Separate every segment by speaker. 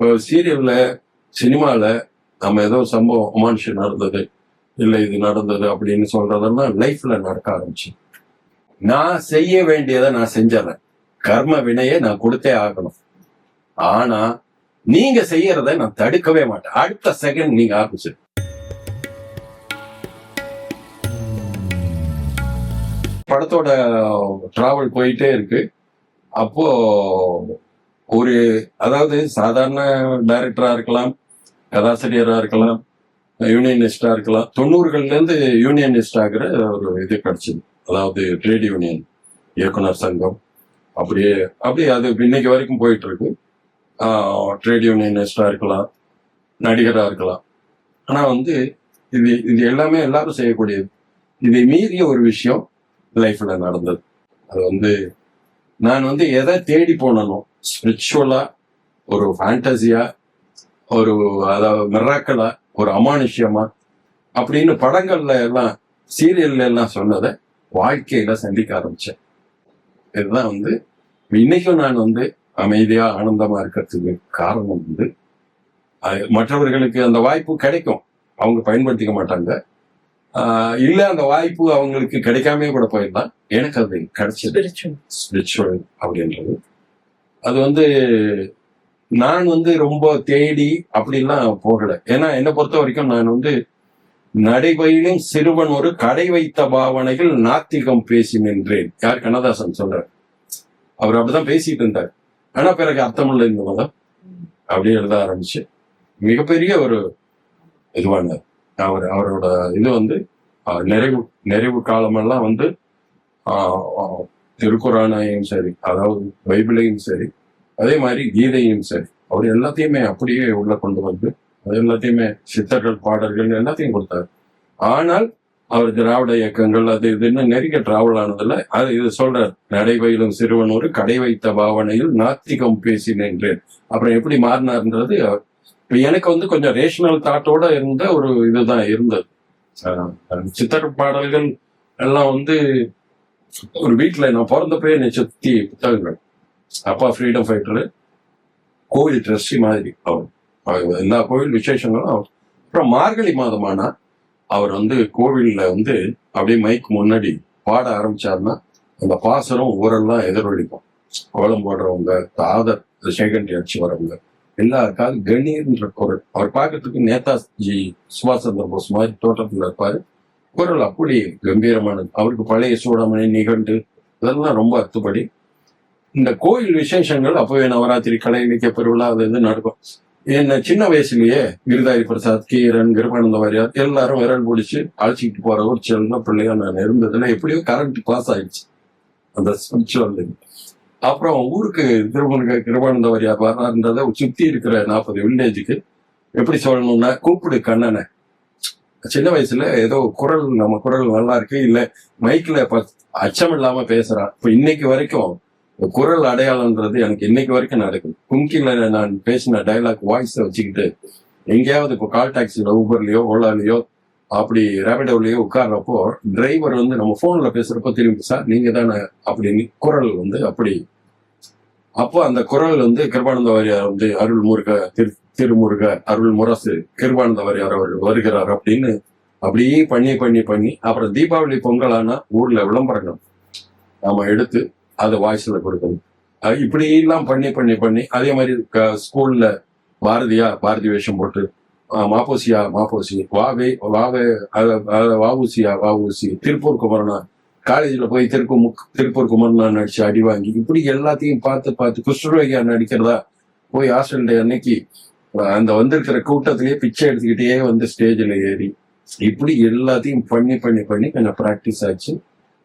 Speaker 1: இப்போ சீரியல்ல சினிமால நம்ம ஏதோ சம்பவம் அமானுஷம் நடந்தது இல்லை இது நடந்தது அப்படின்னு சொல்றதெல்லாம் லைஃப்ல நடக்க ஆரம்பிச்சு. நான் செய்ய வேண்டியதை நான் செஞ்சிடறேன். கர்ம வினையை நான் கொடுத்தே ஆகணும். ஆனா நீங்க செய்யறத நான் தடுக்கவே மாட்டேன். அடுத்த செகண்ட் நீங்க ஆரம்பிச்சு. படத்தோட டிராவல் போயிட்டே இருக்கு. அப்போ ஒரு அதாவது சாதாரண டைரக்டரா இருக்கலாம், கதாசிரியரா இருக்கலாம், யூனியனிஸ்டா இருக்கலாம். 90கள்ல இருந்து யூனியனிஸ்ட் ஆகிற ஒரு இது கிடைச்சது. அதாவது ட்ரேட் யூனியன் இயக்குனர் சங்கம் அப்படியே அது இன்னைக்கு வரைக்கும் போயிட்டு இருக்கு. ட்ரேட் யூனியனிஸ்டா இருக்கலாம், நடிகரா இருக்கலாம். ஆனா இது எல்லாமே எல்லாரும் செய்யக்கூடியது. இதை மீறிய ஒரு விஷயம் லைஃப்ல நடந்தது. அது நான் எதை தேடி போனனோ, ஸ்பிரிச்சுவலா, ஒரு ஃபேண்டசியா, ஒரு அதாவது மிராக்கலா, ஒரு அமானுஷ்யமா அப்படின்னு படங்கள்ல எல்லாம் சீரியல்ல எல்லாம் சொன்னதை வாழ்க்கையில சந்திக்க ஆரம்பிச்சேன். இதுதான் இன்னைக்கும் நான் அமைதியா ஆனந்தமா இருக்கிறதுக்கு காரணம் மற்றவர்களுக்கு அந்த வாய்ப்பு கிடைக்கும், அவங்க பயன்படுத்திக்க மாட்டாங்க. இல்ல அந்த வாய்ப்பு அவங்களுக்கு கிடைக்காம கூட போயிருந்தான். எனக்கு அது கிடைச்சது ஸ்பிரிச்சுவல் அப்படின்றது. அது நான் ரொம்ப தேடி அப்படிலாம் போகல. ஏன்னா என்னை பொறுத்த வரைக்கும் நான் நடைபயிலும் சிறுவன் ஒரு கடை வைத்த பாவனைகள் நாத்திகம் பேசி நின்றேன். யார்? கண்ணதாசன் சொல்றார். அவர் அப்படிதான் பேசிட்டு இருந்தார். ஆனா பிறகு அர்த்தமுள்ள இந்த மதம் அப்படியே எழுத ஆரம்பிச்சு மிகப்பெரிய ஒரு இதுவானார். அவரோட இது நிறைவு காலமெல்லாம் திருக்குறானையும் சரி, அதாவது பைபிளையும் சரி, அதே மாதிரி கீதையும் சரி, அவர் எல்லாத்தையுமே அப்படியே உள்ள கொண்டு அது எல்லாத்தையுமே சித்தர்கள் பாடல்கள் எல்லாத்தையும் கொடுத்தாரு. ஆனால் அவர் திராவிட இயக்கங்கள் அது இதுன்னு நெருங்கிய டிராவல் ஆனதுல இது சொல்றார். நடைபயிலும் சிறுவன் ஒரு கடை வைத்த பாவனையில் நாத்திகம் பேசி நின்றேன். அப்புறம் எப்படி மாறினார்ன்றது எனக்கு கொஞ்சம் ரேஷனல் தாட்டோட இருந்த ஒரு இதுதான் இருந்தது. சித்தர் பாடல்கள் எல்லாம் ஒரு வீட்டுல நான் பிறந்தப்பே என்னை சுத்தி புத்தகங்கள். அப்பா ஃப்ரீடம் ஃபைட்டரு, கோவில் ட்ரஸ்டி மாதிரி அவர் எல்லா கோவில் விசேஷங்களும் அவர். அப்புறம் மார்கழி மாதமானா அவர் கோவில்ல அப்படியே மைக்கு முன்னாடி பாட ஆரம்பிச்சாருன்னா அந்த பாசரம் ஊரெல்லாம் எதிரொலிக்கும். கோலம் போடுறவங்க, ஆதர் சேகண்டி அடிச்சு வரவங்க எல்லாருக்காவது கணீர்ன்ற குரல். அவர் பார்க்கறதுக்கு நேதாஜி சுபாஷ் சந்திர போஸ் மாதிரி தோட்டத்துல இருப்பாரு. குரல் அப்படி கம்பீரமானது. அவருக்கு பழைய சூடாமணி, நிகண்டு இதெல்லாம் ரொம்ப அத்துப்படி. இந்த கோயில் விசேஷங்கள் அப்பவே நவராத்திரி, கலை இலக்கிய பெருவிழா அது நடக்கும். என்ன சின்ன வயசுலயே கிரிதாரி பிரசாத், கீரன், கிருபானந்த வாரியார் எல்லாரும் விரல் பிடிச்சு அழைச்சிக்கிட்டு போற ஒரு சின்ன பிள்ளையா நான் இருந்ததுல எப்படியோ கரண்ட் பாஸ் ஆயிடுச்சு அந்த ஸ்பிரிச்சுவல். அப்புறம் ஊருக்கு கிருபானந்த வாரியார் வர்றாருன்றத சுத்தி இருக்கிற 40 வில்லேஜுக்கு எப்படி சொல்லணும்னா, கூப்பிடு கண்ணனை. சின்ன வயசுல ஏதோ நம்ம குரல் நல்லா இருக்கு, இல்ல மைக்ல அச்சம் இல்லாம பேசுறான். இப்ப இன்னைக்கு வரைக்கும் குரல் அடையாளம்ன்றது எனக்கு இன்னைக்கு வரைக்கும் நடக்குது. கும்கில நான் பேசின டைலாக் வாய்ஸை வச்சுக்கிட்டு எங்கேயாவது இப்போ கால் டாக்ஸில, ஊபர்லயோ, ஓலாலயோ, அப்படி ரேபிடோலயோ உட்கார்றப்போ டிரைவர் நம்ம போன்ல பேசுறப்போ திரும்பி, சார் நீங்க தானே அப்படின்னு குரல் அப்படி. அப்போ அந்த குரல் கிருபானந்த வாரியார் அருள் முருக திருமுருக அருள் முரசு கிருபானந்த வாரியார் அவர் வருகிறார் அப்படின்னு அப்படியே பண்ணி அப்புறம் தீபாவளி பொங்கல் ஆனா ஊர்ல விளம்பரங்கள் நாம எடுத்து அதை வாய்ஸ்ல கொடுக்கணும். இப்படி எல்லாம் பண்ணி அதே மாதிரி ஸ்கூல்ல பாரதி வேஷம் போட்டு மாப்போசி வாவுசி திருப்பூர் குமரனா, காலேஜ்ல போய் திருப்பூர் குமரனா நடிச்சு அடி வாங்கி இப்படி எல்லாத்தையும் பார்த்து குஷ்டரோகியா நடிக்கிறதா போய் ஹாஸ்டல் டே அன்னைக்கு அந்த வந்திருக்கிற கூட்டத்திலேயே பிச்சை எடுத்துக்கிட்டே ஸ்டேஜ்ல ஏறி இப்படி எல்லாத்தையும் பண்ணி கொஞ்சம் பிராக்டிஸ் ஆச்சு.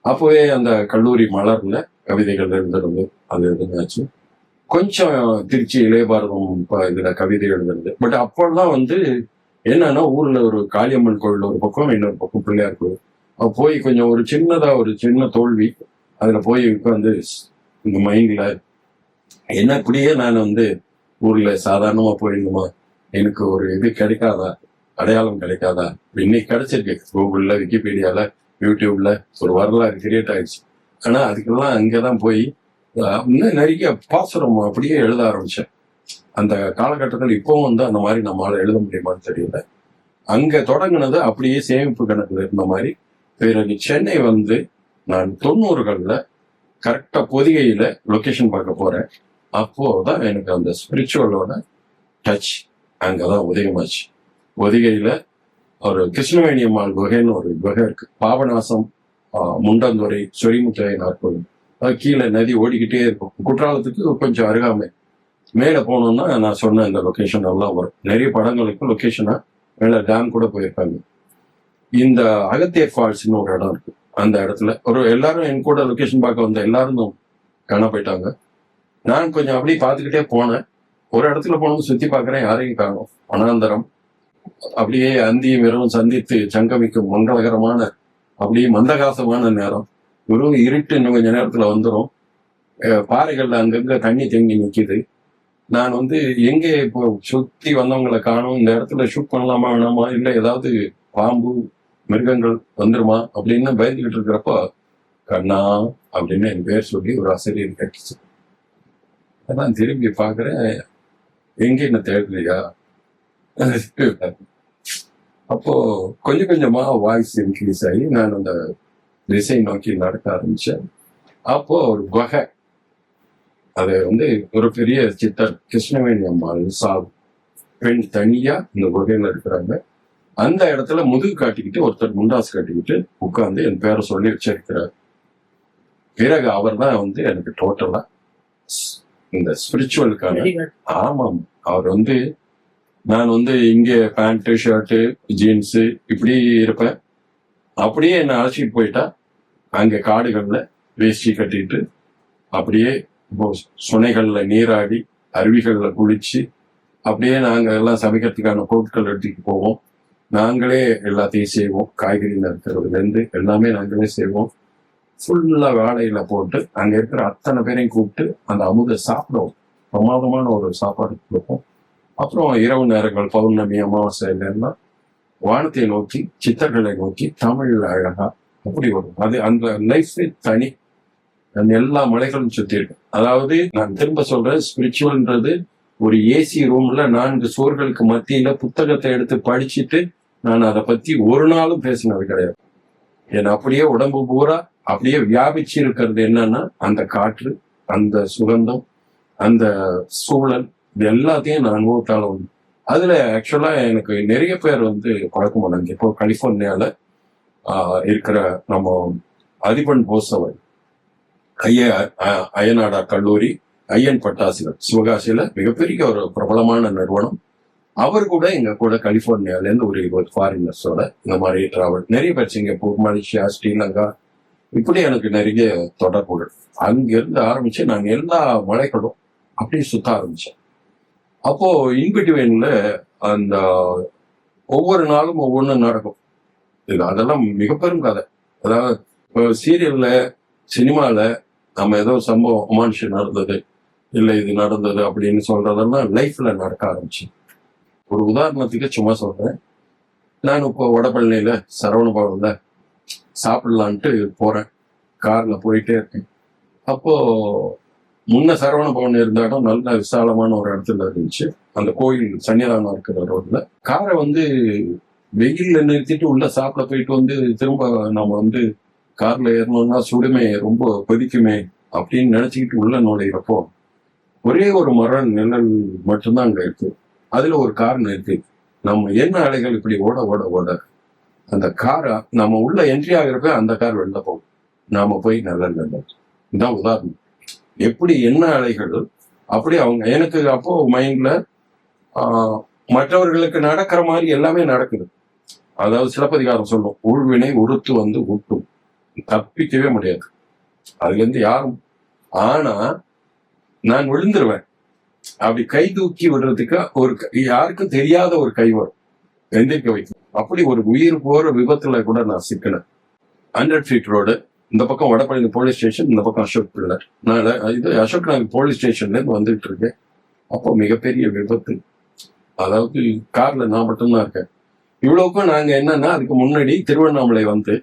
Speaker 1: அப்போவே அந்த கல்லூரி மலர்ல கவிதைகள் எழுதுறது அது எதுனாச்சு. கொஞ்சம் திருச்சி இளையபாரதம் இதுல கவிதை எழுதுறது. பட் அப்பெல்லாம் என்னன்னா ஊர்ல ஒரு காளியம்மன் கோவில் ஒரு பக்கம், இன்னொரு பக்கம் பிள்ளையார் கோவில். போய் கொஞ்சம் ஒரு சின்ன தோல்வி அதுல போய் இந்த மைண்ட்ல என்ன இப்படியே நான் ஊர்ல சாதாரணமா போயிருந்தோமா, எனக்கு ஒரு இது கிடைக்காதா, அடையாளம் கிடைக்காதா? இன்னைக்கு கிடைச்சிருக்கு. கூகுள்ல, விக்கிபீடியால, யூடியூப்ல ஒரு வரலாறு கிரியேட் ஆயிடுச்சு. ஆனா அதுக்கெல்லாம் அங்கதான் போய் இன்னும் நிறைய பாசுரம் அப்படியே எழுத ஆரம்பிச்சேன். அந்த காலகட்டத்தில் இப்பவும் வந்து அந்த மாதிரி நம்மளால எழுத முடியுமான்னு தெரியல. அங்க தொடங்கினது அப்படியே சேமிப்பு கணக்குல இருந்த மாதிரி. பிறகு சென்னை வந்து நான் 90கள்ல கரெக்டா பொதிகையில லொகேஷன் பார்க்க போறேன். அப்போதான் எனக்கு அந்த ஸ்பிரிச்சுவலோட டச் அங்கதான் உதயமாச்சு. பொதிகையில ஒரு கிருஷ்ணவேணி அம்மாள் குகைன்னு ஒரு குகை இருக்கு. பாபநாசம், முண்டந்துறை, சொரிமுத்துறை நாற்பது, அது கீழே நதி ஓடிக்கிட்டே இருக்கும். குற்றாலத்துக்கு கொஞ்சம் அருகாமை. மேல போனோம்னா நான் சொன்ன இந்த லொகேஷன் எல்லாம் வரும். நிறைய படங்களுக்கு லொகேஷனா மேல டேம் கூட போயிருக்காங்க. இந்த அகத்தியர் ஃபால்ஸ்னு ஒரு இடம் இருக்கு. அந்த இடத்துல ஒரு எல்லாரும் என் கூட லொகேஷன் பார்க்க வந்த எல்லாரும் காண போயிட்டாங்க. நான் கொஞ்சம் அப்படியே பார்த்துக்கிட்டே போனேன். ஒரு இடத்துல போனது சுத்தி பார்க்குறேன், யாரையும் காணும். வனாந்தரம் அப்படியே அந்தியும் இரவும் சந்தித்து சங்கமிக்கும் மங்களகரமான அப்படியே மந்தகாசமான நேரம். வெறும் இருட்டு இன்னும் கொஞ்ச நேரத்துல வந்துடும். பாறைகள்ல அங்கங்க தண்ணி தேங்கி நிற்கிது. நான் வந்து எங்கே இப்போ சுத்தி வந்தவங்களை காணும், இந்த இடத்துல ஷூட் பண்ணலாமா வேணாமா, இல்லை ஏதாவது பாம்பு மிருகங்கள் வந்துருமா அப்படின்னு பயந்துகிட்டு இருக்கிறப்போ கண்ணா அப்படின்னு என் பேர் சொல்லி ஒரு ஆசிரியர் கேட்டுச்சு. அதான் திரும்பி பார்க்குறேன், எங்க என்ன தேடுறியா? அப்போ கொஞ்சம் கொஞ்சமா வாய்ஸ் இன்க்ரீஸ் ஆகி நான் அந்த திசை நோக்கி நடக்க ஆரம்பிச்சேன். அப்போ ஒரு குகை, அது வந்து ஒரு பெரிய சித்தர் கிருஷ்ணவேணி அம்மாள் சாவு பெண் தனியா இந்த குகையில இருக்கிறாங்க. அந்த இடத்துல முதுகு காட்டிக்கிட்டு ஒருத்தர் முண்டாசு காட்டிக்கிட்டு உட்கார்ந்து என் பேரை சொல்லி வச்சிருக்கிறார். பிறகு அவர் தான் வந்து எனக்கு டோட்டலா இந்த ஸ்பிரிச்சுவலுக்கான, ஆமாம், அவர் வந்து நான் வந்து இங்க பேண்ட் ஷர்ட்டு ஜீன்ஸு இப்படி இருப்பேன். அப்படியே என்னை அழைச்சிட்டு போயிட்டா அங்க காடுகள்ல வேஷ்டி கட்டிட்டு அப்படியே சுனைகள்ல நீராடி அருவிகள்ல குளிச்சு அப்படியே நாங்க எல்லாம் சமைக்கிறதுக்கான பொருட்கள் எடுத்துட்டு போவோம். நாங்களே எல்லாத்தையும் செய்வோம். காய்கறி நறுக்கிறதுல இருந்து எல்லாமே நாங்களே செய்வோம். ஃபுல்லா வேலையில போட்டு அங்க இருக்கிற அத்தனை பேரையும் கூப்பிட்டு அந்த அமுதை சாப்பிடுவோம். பிரமாதமான ஒரு சாப்பாடு கொடுப்போம். அப்புறம் இரவு நேரங்கள் பௌர்ணமி அமாவாசை எல்லாம் வானத்தை நோக்கி சித்தர்களை நோக்கி தமிழ்ல அழகா அப்படி வரும். அது அந்த லைஃப் தனி. எல்லா மலைகளும் சுத்தி இருக்கு. அதாவது நான் திரும்ப சொல்றேன், ஸ்பிரிச்சுவல்ன்றது ஒரு ஏசி ரூம்ல 4 சுவர்களுக்கு மத்தியில புத்தகத்தை எடுத்து படிச்சுட்டு நான் அதை பத்தி ஒரு நாளும் பேசினது கிடையாது. ஏன்னா அப்படியே உடம்பு பூரா அப்படியே வியாபிச்சு இருக்கிறது என்னன்னா அந்த காற்று, அந்த சுகந்தம், அந்த சூழல், இது எல்லாத்தையும் நான் அனுபவத்தால வந்து அதுல ஆக்சுவலா எனக்கு நிறைய பேர் வந்து பழக்கமானாங்க. இப்போ கலிபோர்னியால இருக்கிற நம்ம அதிபன் போசவர் அய்யநாடா கல்லூரி, ஐயன் பட்டாசுகள் சிவகாசியில மிகப்பெரிய ஒரு பிரபலமான நிறுவனம். அவர் கூட எங்க கூட கலிபோர்னியால இருந்து ஒரு 20 ஃபாரினர்ஸோட இந்த மாதிரி டிராவல். நிறைய பேர் சிங்கப்பூர், மலேசியா, ஸ்ரீலங்கா, இப்படி எனக்கு நிறைய தொடர்புகள். அங்கிருந்து ஆரம்பிச்சு நான் எல்லா மலைகளும் அப்படியே சுத்த ஆரம்பிச்சேன். அப்போ இன்பிட்வீன்ல அந்த ஒவ்வொரு நாளும் ஒவ்வொன்றும் நடக்கும். இது அதெல்லாம் மிக பெரும் கதை. அதாவது சீரியல்ல, சினிமால நம்ம ஏதோ சம்பவம் அமானுஷம் நடந்தது, இல்லை இது நடந்தது அப்படின்னு சொல்றதெல்லாம் லைஃப்ல நடக்க ஆரம்பிச்சு. ஒரு உதாரணத்துக்கு சும்மா சொல்றேன். நான் இப்போ வடபழனியில சரவண பவன்ல சாப்பிடலான்ட்டு போறேன். கார்ல போயிட்டே இருக்கேன். அப்போ முன்ன சரவண பவன் இருந்த இடம் நல்ல விசாலமான ஒரு இடத்துல இருந்துச்சு. அந்த கோயில் சன்னிதானம் இருக்கிற ரோட்ல காரை வந்து வெயில்ல நிறுத்திட்டு உள்ள சாப்பிட போயிட்டு வந்து திரும்ப நம்ம வந்து கார்ல ஏறணும்னா சுடுமே, ரொம்ப கொதிக்குமே அப்படின்னு நினைச்சுக்கிட்டு உள்ள நுழையிறப்போ ஒரே ஒரு மரம் நிழல் மட்டும்தான் அங்க இருக்கு. அதுல ஒரு கார் நிறுத்தி நம்ம என்ன அலைகள் இப்படி ஓட ஓட ஓட அந்த காரை நம்ம உள்ள என்ட்ரி ஆகிறப்ப அந்த கார் வெளில போகும். நாம போய் நல்ல இதான் உதாரணம். எப்படி என்ன அலைகள் அப்படி அவங்க எனக்கு அப்போ மைண்ட்ல மற்றவர்களுக்கு நடக்கிற மாதிரி எல்லாமே நடக்குது. அதாவது சிலப்பதிகாரம் சொல்லும், ஊழ்வினை உறுத்து வந்து ஊட்டும், தப்பிக்கவே முடியாது அதுல இருந்து யாரும். ஆனா நான் விழுந்துருவேன். அப்படி கை தூக்கி விடுறதுக்கு ஒரு யாருக்கும் தெரியாத ஒரு கை வரும், எந்திரிக்க வைக்கும். அப்படி ஒரு உயிர் போற விபத்துல கூட நான் சிக்கினேன். 100 ஃபீட் ரோடு, இந்த பக்கம் வடபழனி போலீஸ் ஸ்டேஷன், இந்த பக்கம் அசோக் பில்லர். நான் இது அசோக் நகர் போலீஸ் ஸ்டேஷன்ல இருந்து வந்துட்டு இருக்கேன். அப்போ மிகப்பெரிய விபத்து. அதாவது கார்ல நான் மட்டும்தான் இருக்கேன். இவ்வளவுக்கும் நாங்க என்னன்னா, அதுக்கு முன்னாடி திருவண்ணாமலை வந்து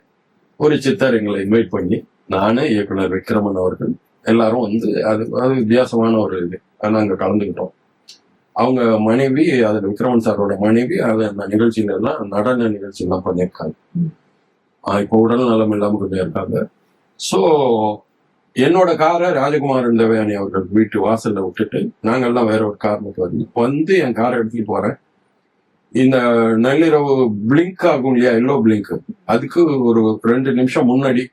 Speaker 1: ஒரு சித்தர் எங்களை இன்வைட் பண்ணி, நானு இயக்குனர் விக்ரமன் அவர்கள் எல்லாரும் வந்து அது வித்தியாசமான ஒரு இது நாங்க கலந்துக்கிட்டோம். அவங்க மனைவி, அதுல விக்ரமன் சாரோட மனைவி அந்த நிகழ்ச்சியில எல்லாம் நடன நிகழ்ச்சி எல்லாம் பண்ணியிருக்காங்க. இப்போ உடல் நலம் இல்லாம கொஞ்சம் இருக்காங்க. ஸோ என்னோட காரை ராஜகுமார் தேவயானி அவர்கள் வீட்டு வாசல்ல விட்டுட்டு நாங்கெல்லாம் வேற ஒரு காரணத்துக்கு வந்து என் காரை எடுத்துட்டு போறேன். இந்த நள்ளிரவு பிளிங்க் ஆகும் இல்லையா, எல்லோ பிளிங்க், அதுக்கு ஒரு 2 நிமிஷம் முன்னாடி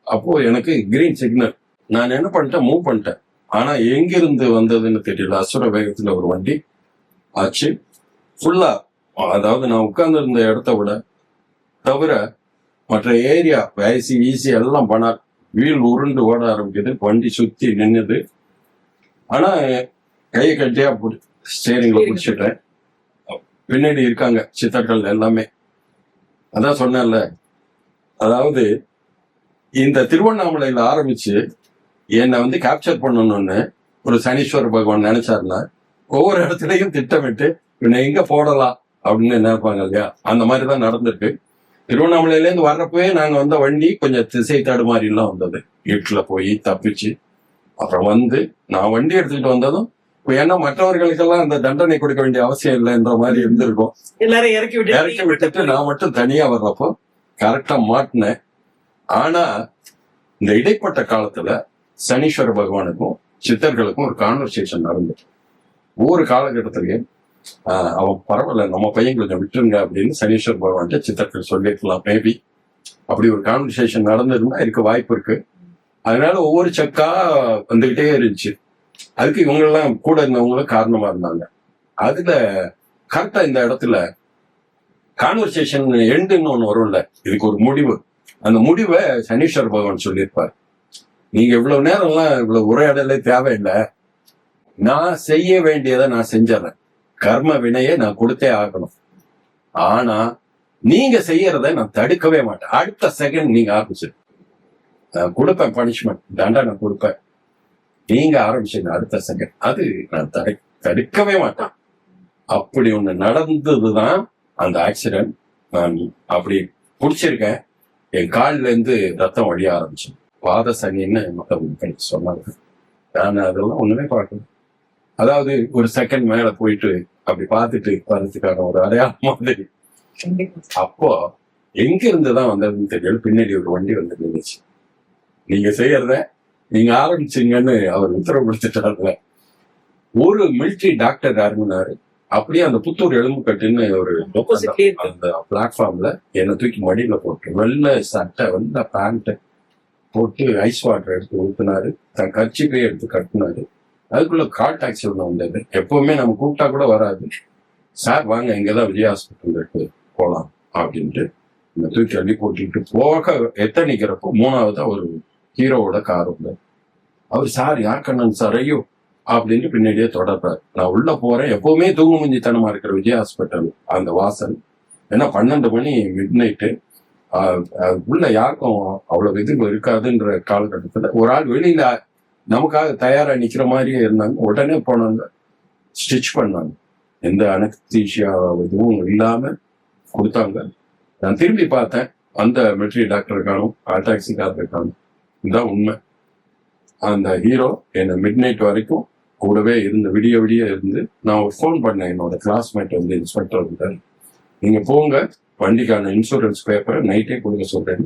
Speaker 1: அப்போ எனக்கு கிரீன் சிக்னல். நான் என்ன பண்ணிட்டேன், மூவ் பண்ணிட்டேன். ஆனா எங்கிருந்து வந்ததுன்னு தெரியல, அசுர வேகத்துல ஒரு வண்டி ஆச்சு. ஃபுல்லா, அதாவது நான் உட்கார்ந்து இருந்த இடத்த விட தவிர மற்ற ஏரியா வேசி ஈசி எல்லாம் பண்ணார். வீல் உருண்டு ஓட ஆரம்பிக்குது, வண்டி சுத்தி நின்னுது. ஆனா கையை கட்டியா ஸ்டேரிங்ல பிடிச்சிட்டேன். பின்னாடி இருக்காங்க சித்தர்கள் எல்லாமே. அதான் சொன்னேன்ல, அதாவது இந்த திருவண்ணாமலையில ஆரம்பிச்சு என்னை வந்து கேப்சர் பண்ணணும்னு ஒரு சனீஸ்வர பகவான் நினைச்சாருன்னா ஒவ்வொரு இடத்துலயும் திட்டமிட்டு இவனை எங்க போடலாம் அப்படின்னு நினைப்பாங்க இல்லையா, அந்த மாதிரிதான் நடந்திருக்கு. திருவண்ணாமலையில இருந்து வர்றப்பவே நாங்க வந்த வண்டி கொஞ்சம் திசை தடுமாறி எல்லாம் வந்தது. வீட்டுல போய் தப்பிச்சு அப்புறம் வந்து நான் வண்டி எடுத்துக்கிட்டு வந்ததும், ஏன்னா மற்றவர்களுக்கெல்லாம் அந்த தண்டனை கொடுக்க வேண்டிய அவசியம் இல்லைன்ற மாதிரி இருந்திருக்கும்.
Speaker 2: எல்லாரும் இறக்கி
Speaker 1: விட்டுட்டு நான் மட்டும் தனியா வர்றப்போ கரெக்டா மாட்டினேன். ஆனா இந்த இடைப்பட்ட காலத்துல சனீஸ்வர பகவானுக்கும் சித்தர்களுக்கும் ஒரு கான்வர்சேஷன் நடந்தது. ஒவ்வொரு காலகட்டத்திலையும் அவன் பரவாயில்ல, நம்ம பையன் விட்டுருங்க அப்படின்னு சனீஸ்வர பகவான் சித்தர்கள் சொல்லிருக்கலாம். மேபி அப்படி ஒரு கான்வர்சேஷன் நடந்திருந்தா இருக்க வாய்ப்பு இருக்கு. அதனால ஒவ்வொரு செக்கா வந்துகிட்டே இருந்துச்சு. அதுக்கு இவங்கெல்லாம் கூட இருந்தவங்களும் காரணமா இருந்தாங்க. அதுல கரெக்டா இந்த இடத்துல கான்வர்சேஷன் எண்டுன்னு ஒண்ணு வரும்ல, இதுக்கு ஒரு முடிவு. அந்த முடிவை சனீஸ்வர பகவான் சொல்லியிருப்பார். நீங்க இவ்வளவு நேரம்லாம் இவ்வளவு உரையாடலே தேவையில்லை, நான் செய்ய வேண்டியதை நான் செஞ்சிடறேன், கர்ம வினையை நான் கொடுத்தே ஆகணும். ஆனா நீங்க செய்யறத நான் தடுக்கவே மாட்டேன். அடுத்த செகண்ட் நீங்க ஆரம்பிச்சு கொடுப்பேன், பனிஷ்மெண்ட் தண்டனை கொடுப்பேன். நீங்க ஆரம்பிச்சீங்க அடுத்த செகண்ட், அது நான் தடுக்கவே மாட்டேன். அப்படி ஒண்ணு நடந்ததுதான் அந்த ஆக்சிடென்ட். நான் அப்படி பிடிச்சிருக்கேன், என் காலில இருந்து ரத்தம் வழிய ஆரம்பிச்சு. பாத சனின்னு மக்கள் சொன்னாங்க. நான் அதெல்லாம் ஒண்ணுமே பார்க்கல. அதாவது ஒரு செகண்ட் மேல போயிட்டு அப்படி பார்த்துட்டு வர்றதுக்கான ஒரு அடையாளம் மாதிரி. அப்போ எங்க இருந்துதான் வந்ததுன்னு தெரியல, பின்னாடி ஒரு வண்டி வந்து நின்றுச்சு. நீங்க செய்யறத நீங்க ஆரம்பிச்சீங்கன்னு அவர் உத்தரவு கொடுத்துட்டாருல. ஒரு மிலிட்டரி டாக்டர் இறங்கினாரு. அப்படியே அந்த புத்தூர் எலும்புக்கட்டுன்னு ஒரு அந்த பிளாட்ஃபார்ம்ல என்னை தூக்கி மடியில போட்டு வெள்ளை சட்டை வெள்ளை பேண்ட் போட்டு ஐஸ் வாட்டர் எடுத்து ஊத்துனாரு. தன் கட்சிப்பையே எடுத்து கட்டினாரு. அதுக்குள்ள கால் டாக்ஸி ஒண்ணு வந்தது. எப்பவுமே நம்ம கூப்பிட்டா கூட வராது. சார் வாங்க, இங்கதான் விஜய் ஹாஸ்பிட்டல் இருக்கு, போலாம் அப்படின்ட்டு இந்த தூக்கி அள்ளி போட்டுட்டு போக எத்தனைக்கிறப்போ 3வது ஒரு ஹீரோவோட கார் உண்டு. அவர் சார் யாக்கண்ணன் சார், ஐயோ அப்படின்னு பின்னாடியே தொடர்றாரு. நான் உள்ள போறேன். எப்பவுமே தூங்கு முஞ்சித்தனமா இருக்கிற விஜய் ஹாஸ்பிட்டல் அந்த வாசல். ஏன்னா 12 மணி மிட் நைட்டு, உள்ள யாருக்கும் அவ்வளவு இது இருக்காதுன்ற காலகட்டத்துல ஒரு ஆள் வெளியில நமக்காக தயாரா நிக்கிற மாதிரியே இருந்தாங்க. உடனே போனாங்க, ஸ்டிச் பண்ணாங்க, எந்த அனஸ்தீசியா இதுவும் இல்லாம கொடுத்தாங்க. நான் திரும்பி பார்த்தேன், அந்த மிலிட்டரி டாக்டருக்கானும் டாக்ஸிக்காரருக்கானும். இதுதான் உண்மை. அந்த ஹீரோ என்னை மிட் நைட் வரைக்கும் கூடவே இருந்து விடிய விடிய இருந்து, நான் ஒரு ஃபோன் பண்ணேன் என்னோட கிளாஸ்மேட் வந்து இன்ஸ்பெக்டர் இருந்தார். நீங்க போங்க, வண்டிக்கான இன்சூரன்ஸ் பேப்பரை நைட்டே கொடுக்க சொல்றேன்.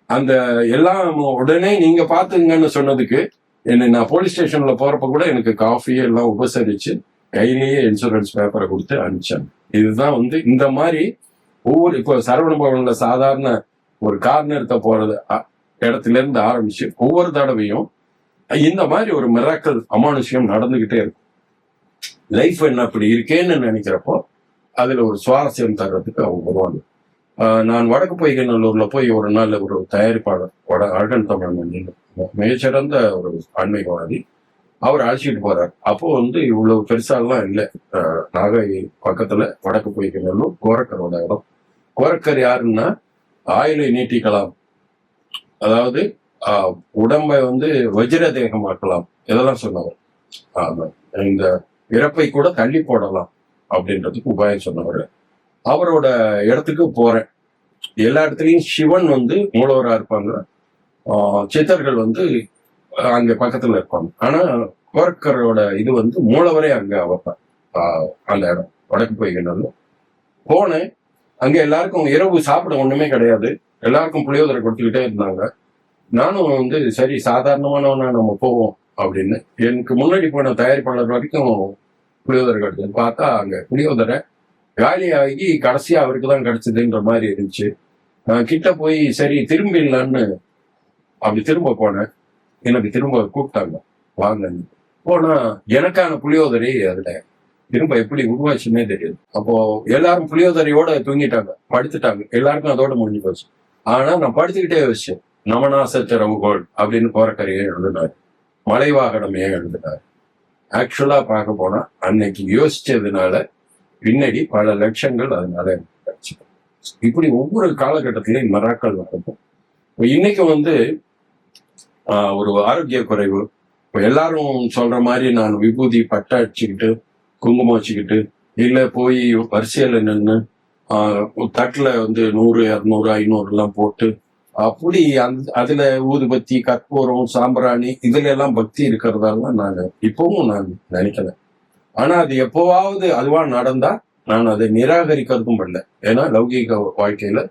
Speaker 1: அந்த எல்லாம் உடனே நீங்க பாத்துங்கன்னு சொன்னதுக்கு என்ன, நான் போலீஸ் ஸ்டேஷன்ல போறப்ப கூட எனக்கு காஃபி எல்லாம் உபசரிச்சு கையிலேயே இன்சூரன்ஸ் பேப்பரை கொடுத்து அனுப்பிச்சாங்க. இதுதான் வந்து இந்த மாதிரி ஒவ்வொரு, இப்போ சரவண பவன்ல சாதாரண ஒரு கார் நிறுத்த போறது இடத்துல இருந்து ஆரம்பிச்சு ஒவ்வொரு தடவையும் இந்த மாதிரி ஒரு மிராக்கல் அமானுஷ்யம் நடந்துகிட்டே இருக்கும். லைஃப் என்ன அப்படி இருக்கேன்னு நினைக்கிறப்போ அதுல ஒரு சுவாரஸ்யம் தர்றதுக்கு அவங்க வருவாங்க. நான் வடக்கு பொய்கநல்லூர்ல போய் ஒரு நாள் ஒரு தயாரிப்பாளர் அழகன் தமிழ் மிகச்சிறந்த ஒரு ஆன்மீகவாதி, அவர் அழைச்சிட்டு போறார். அப்போ வந்து இவ்வளவு பெருசாலாம் இல்லை. நாகை பக்கத்துல வடக்கு பொய்கநல்லூர் கோரக்கரோட இடம். கோரக்கர் யாருன்னா ஆயுளை நீட்டிக்கலாம், அதாவது உடம்பை வந்து வஜ்ர தேகமாக்கலாம், இதெல்லாம் சொன்னவர். இந்த இறப்பை கூட தள்ளி போடலாம் அப்படின்றதுக்கு உபாயம் சொன்னவர். அவரோட இடத்துக்கு போறேன். எல்லா இடத்துலயும் சிவன் வந்து மூலவரா இருப்பாங்க, சித்தர்கள் வந்து அங்க பக்கத்துல இருப்பாங்க. ஆனா கோரக்கரோட இது வந்து மூலவரே அங்க வைப்பார். அந்த இடம் வடக்கு பொய்கை போனேன். அங்க எல்லாருக்கும் இரவு சாப்பிட ஒண்ணுமே கிடையாது. எல்லாருக்கும் புளியோதரை கொடுத்துக்கிட்டே இருந்தாங்க. நானும் வந்து சரி சாதாரணமானவனா நம்ம போவோம் அப்படின்னு எனக்கு முன்னாடி போன தயாரிப்பாளர் வரைக்கும் புளியோதரை கிடைச்சது. பார்த்தா அங்க புளியோதரை காலியாகி கடைசியா அவருக்கு தான் கிடைச்சதுன்ற மாதிரி இருந்துச்சு. நான் கிட்ட போய் சரி திரும்பிடலான்னு அப்படி திரும்ப போனேன். எனக்கு திரும்ப கூப்பிட்டாங்க வாங்க. போனா எனக்கான புளியோதரை அதுல திரும்ப எப்படி உருவாச்சுன்னே தெரியாது. அப்போ எல்லாரும் புளியோதரையோட தூங்கிட்டாங்க, படுத்துட்டாங்க. எல்லாருக்கும் அதோட முடிஞ்சு போச்சு. ஆனா நான் படுத்துக்கிட்டே வச்சேன். நமனாச திறவுகோள் அப்படின்னு கோரக்கரையே எழுதினார், மலைவாகனமே எழுதினார். ஆக்சுவலா பார்க்க போனா அன்னைக்கு யோசிச்சதுனால பின்னாடி பல லட்சங்கள் அதனால கிடைச்சு. இப்படி ஒவ்வொரு காலகட்டத்திலையும் மராக்கள் நடக்கும். இன்னைக்கு வந்து ஒரு ஆரோக்கிய குறைவு. இப்ப எல்லாரும் சொல்ற மாதிரி நான் விபூதி பட்டை அடிச்சுக்கிட்டு குங்குமம் வச்சுக்கிட்டு இல்ல போய் வரிசையில நின்று தட்டுல வந்து 100, 200, 500 எல்லாம் போட்டு அப்படி அதுல ஊதுபத்தி, கற்பூரம், சாம்பிராணி இதுல எல்லாம் பக்தி இருக்கிறதால நான் இப்பவும் நான் நினைக்கல. ஆனா அது எப்போவாவது அதுவா நடந்தா நான் அதை நிராகரிக்கிறதும் பண்ணல. ஏன்னா லௌகீக வாழ்க்கையில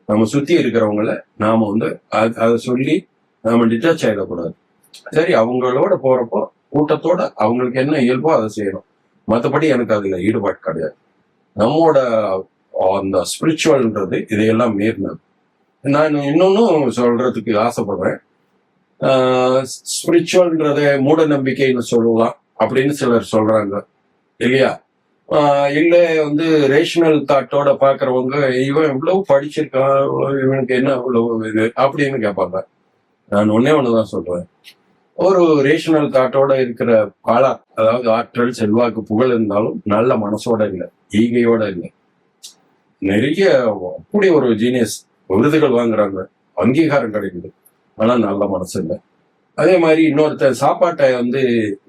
Speaker 1: நம்ம சுத்தி இருக்கிறவங்கள நாம வந்து அதை சொல்லி நாம டிட்டாச் ஆயிடக்கூடாது. சரி, அவங்களோட போறப்போ கூட்டத்தோட அவங்களுக்கு என்ன இயல்போ அதை செய்யணும். மற்றபடி எனக்கு அதுல ஈடுபாடு கிடையாது. நம்மோட அந்த ஸ்பிரிச்சுவல்ன்றது இதையெல்லாம் மீறினது. நான் இன்னொன்னும் சொல்றதுக்கு ஆசைப்படுறேன். ஸ்பிரிச்சுவல்ன்றத மூட நம்பிக்கைன்னு சொல்லலாம் அப்படின்னு சிலர் சொல்றாங்க இல்லையா? இல்ல வந்து ரேஷனல் தாட்டோட பாக்குறவங்க இவன் இவ்வளவு படிச்சிருக்கான், இவனுக்கு என்ன இவ்வளவு இது அப்படின்னு கேட்பாங்க. நான் ஒண்ணுதான் சொல்றேன். ஒரு ரேஷனல் தாட்டோட இருக்கிற காலா, அதாவது ஆற்றல், செல்வாக்கு, புகழ் இருந்தாலும் நல்ல மனசோட இல்லை, ஈகையோட இல்லை. நிறைய அப்படி ஒரு ஜீனியஸ் விருதுகள் வாங்குறாங்க, அங்கீகாரம் கிடைக்குது, ஆனா நல்ல மனசு இல்லை. அதே மாதிரி இன்னொருத்தர் சாப்பாட்டை வந்து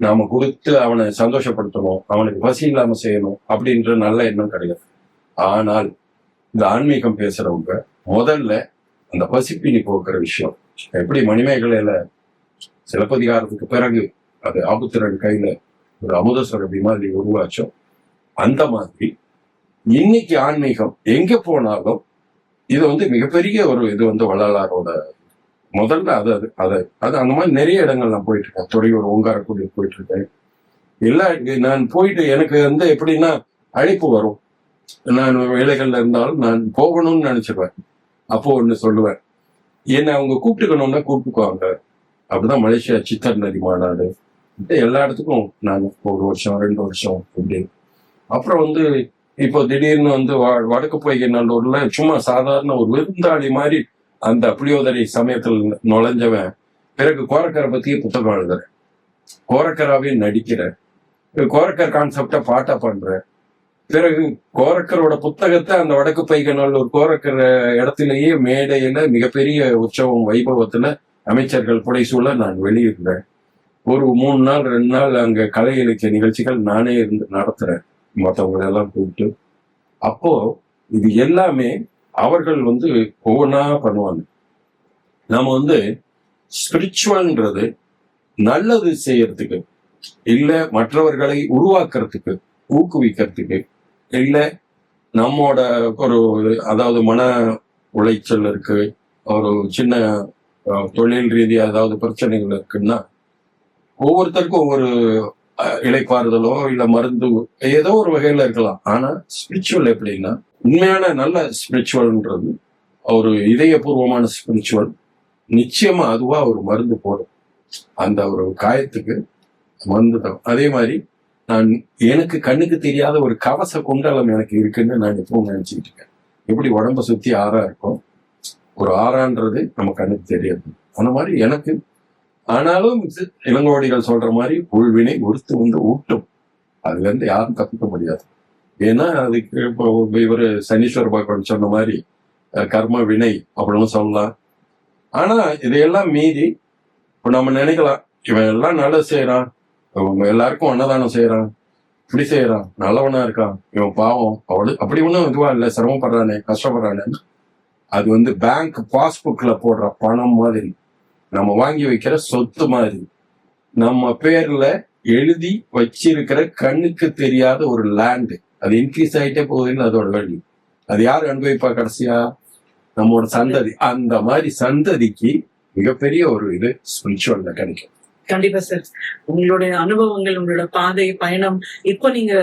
Speaker 1: நாம கொடுத்து அவனை சந்தோஷப்படுத்தணும், அவனுக்கு பசி இல்லாம செய்யணும் அப்படின்ற நல்ல எண்ணம் கிடையாது. ஆனால் இந்த ஆன்மீகம் பேசுறவங்க முதல்ல அந்த பசிப்பினி போக்குற விஷயம், எப்படி மணிமேகலையில சிலப்பதிகாரத்துக்கு பிறகு அது ஆபுத்திரன் கையில ஒரு அமுதஸ்வரபி மாதிரி உருவாச்சோம், அந்த மாதிரி இன்னைக்கு ஆன்மீகம் எங்க போனாலும் இது வந்து மிகப்பெரிய ஒரு இது வந்து வள்ளலாரோட முதல்ல அது அது அது அது அந்த மாதிரி நிறைய இடங்கள் நான் போயிட்டு இருக்கேன். துறையூர் ஓங்காரக்குடி போயிட்டு இருக்கேன். எல்லா நான் போயிட்டு எனக்கு வந்து எப்படின்னா அழைப்பு வரும். நான் வேலைகள்ல இருந்தாலும் நான் போகணும்னு நினைச்சிருவேன். அப்போ ஒண்ணு சொல்லுவேன், என்னை அவங்க கூப்பிட்டுக்கணும்னா கூப்பிட்டுக்குவாங்க. அப்படிதான் மலேசியா சித்தர் நதி மாநாடு எல்லா இடத்துக்கும் நான் 1 வருஷம் 2 வருஷம் இப்படி. அப்புறம் வந்து இப்போ திடீர்னு வந்து வடக்கு பொய்கை நல்லூர்ல சும்மா சாதாரண ஒரு விருந்தாளி மாதிரி அந்த புளியோதரை சமயத்தில் நுழைஞ்சவன் பிறகு கோரக்கரை பத்தியே புத்தகம் எழுதுறேன், கோரக்கராவே நடிக்கிறேன், கோரக்கர் கான்செப்டை பாட்டா பண்றேன். பிறகு கோரக்கரோட புத்தகத்தை அந்த வடக்கு பொய்கை நல்லூர் கோரக்கர் இடத்திலேயே மேடையில மிகப்பெரிய உற்சவம் வைபவத்துல அமைச்சர்கள் புடைசூழ நான் வெளியிடுறேன். ஒரு 3 நாள் 2 நாள் அங்க கலை இலக்கிய நிகழ்ச்சிகள் நானே இருந்து நடத்துறேன், மற்றவங்களை எல்லாம் கூப்பிட்டு. அப்போ இது எல்லாமே அவர்கள் வந்து ஒவ்வொன்றா பண்ணுவாங்க. நாம வந்து ஸ்பிரிச்சுவல்ன்றது நல்லது செய்யறதுக்கு இல்ல, மற்றவர்களை உருவாக்குறதுக்கு ஊக்குவிக்கிறதுக்கு இல்ல, நம்மோட ஒரு அதாவது மன உளைச்சல் இருக்கு, ஒரு சின்ன தொழில் ரீதியா ஏதாவது பிரச்சனைகள் இருக்குன்னா ஒவ்வொருத்தருக்கும் ஒவ்வொரு இளைப்பாறுதலோ இல்ல மருந்து ஏதோ ஒரு வகையில இருக்கலாம். ஆனா ஸ்பிரிச்சுவல் எப்படின்னா உண்மையான நல்ல ஸ்பிரிச்சுவல்ன்றது ஒரு இதயபூர்வமான ஸ்பிரிச்சுவல் நிச்சயமா அதுவா ஒரு மருந்து போடும், அந்த ஒரு காயத்துக்கு மருந்து தான். அதே மாதிரி நான் எனக்கு கண்ணுக்கு தெரியாத ஒரு கவச குண்டலம் எனக்கு இருக்குன்னு நான் எப்பவும் நினைச்சுக்கிட்டு இருக்கேன். எப்படி உடம்ப சுத்தி ஆறா இருக்கும், ஒரு ஆறான்றது நம்ம கண்ணுக்கு தெரியாது, அந்த மாதிரி எனக்கு. ஆனாலும் இளங்கோடிகள் சொல்ற மாதிரி உள்வினை ஒருத்து வந்து ஊட்டும், அதுல இருந்து யாரும் கத்துக்க முடியாது. ஏன்னா அதுக்கு இப்போ இவரு சனீஸ்வர பகவான் சொன்ன மாதிரி கர்ம வினை அப்படின்னு சொல்லலாம். ஆனா இதையெல்லாம் மீறி இப்ப நம்ம நினைக்கலாம், இவன் எல்லாம் நல்லது செய்யறான், இவங்க எல்லாருக்கும் அன்னதானம் செய்யறான், இப்படி செய்யறான், நல்லவனா இருக்கான், இவன் பாவம் அவளு அப்படி ஒன்றும் இதுவா இல்லை, சிரமப்படுறானே கஷ்டப்படுறானே. அது வந்து பேங்க் பாஸ்புக்ல போடுற பணம் மாதிரி, நம்ம வாங்கி வைக்கிற சொத்து மாதிரி. நம்ம பேர்ல எழுதி வச்சிருக்கிற கண்ணுக்கு தெரியாத ஒரு லேண்ட். அது இன்க்ரீஸ் ஆகிட்டே போகுதுன்னு அதோட வேல்யூ. அது யார் அனுபவிப்பா கடைசியா? நம்மளோட சந்ததி. அந்த மாதிரி சந்ததிக்கு மிகப்பெரிய ஒரு இது ஸ்பிரிச்சுவல்ல கிடைக்கும்.
Speaker 2: கண்டிப்பா சார். உங்களுடைய அனுபவங்கள், உங்களோட பாதை பயணம், இப்போ நீங்க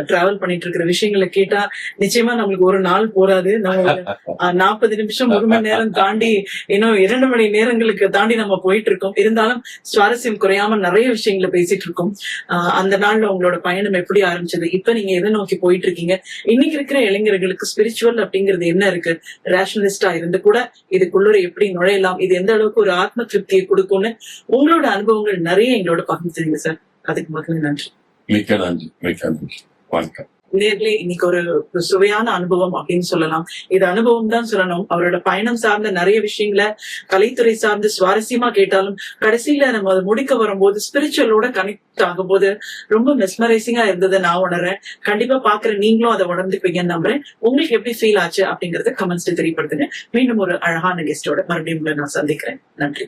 Speaker 2: டிராவல் பண்ணிட்டு இருக்கிற விஷயங்களை கேட்டா நிச்சயமா நம்மளுக்கு ஒரு நாள் போராது. நம்ம 40 நிமிஷம் 1 மணி நேரம் தாண்டி இன்னும் 2 மணி நேரங்களுக்கு தாண்டி நம்ம போயிட்டு இருக்கோம். இருந்தாலும் சுவாரஸ்யம் குறையாம நிறைய விஷயங்களை பேசிட்டு இருக்கோம். அந்த நாள்ல உங்களோட பயணம் எப்படி ஆரம்பிச்சது, இப்ப நீங்க எதை நோக்கி போயிட்டு இருக்கீங்க, இன்னைக்கு இருக்கிற இளைஞர்களுக்கு ஸ்பிரிச்சுவல் அப்படிங்கிறது என்ன இருக்கு, ரேஷனலிஸ்டா இருந்து கூட இதுக்குள்ள எப்படி நுழையலாம், இது எந்த அளவுக்கு ஒரு ஆத்ம திருப்தியை கொடுக்கும்னு உங்களோட அனுபவங்கள் நிறைய எங்களோட பகிர்ந்துருங்க சார். அதுக்கு முதல்ல நன்றி.
Speaker 1: மிக்க நன்றி. மிக்க நன்றி. வணக்கம்.
Speaker 2: நேர்லயே இன்னைக்கு ஒரு சுவையான அனுபவம் அப்படின்னு சொல்லலாம். இது அனுபவம் தான் சொல்லணும். அவரோட பயணம் சார்ந்த நிறைய விஷயங்களை கலைத்துறை சார்ந்து சுவாரஸ்யமா கேட்டாலும் கடைசியில நம்ம அதை முடிக்க வரும்போது ஸ்பிரிச்சுவலோட கனெக்ட் ஆகும் போது ரொம்ப மெஸ்மரைசிங்கா இருந்ததை நான் உணர்றேன். கண்டிப்பா பாக்குற நீங்களும் அதை உணர்ந்துப்பீங்கன்னு நம்புறேன். உங்களுக்கு எப்படி ஃபீல் ஆச்சு அப்படிங்கறத கமெண்ட்ஸ்ல தெரியப்படுத்துங்க. மீண்டும் ஒரு அழகான கெஸ்டோட மறுபடியும் நான் சந்திக்கிறேன். நன்றி.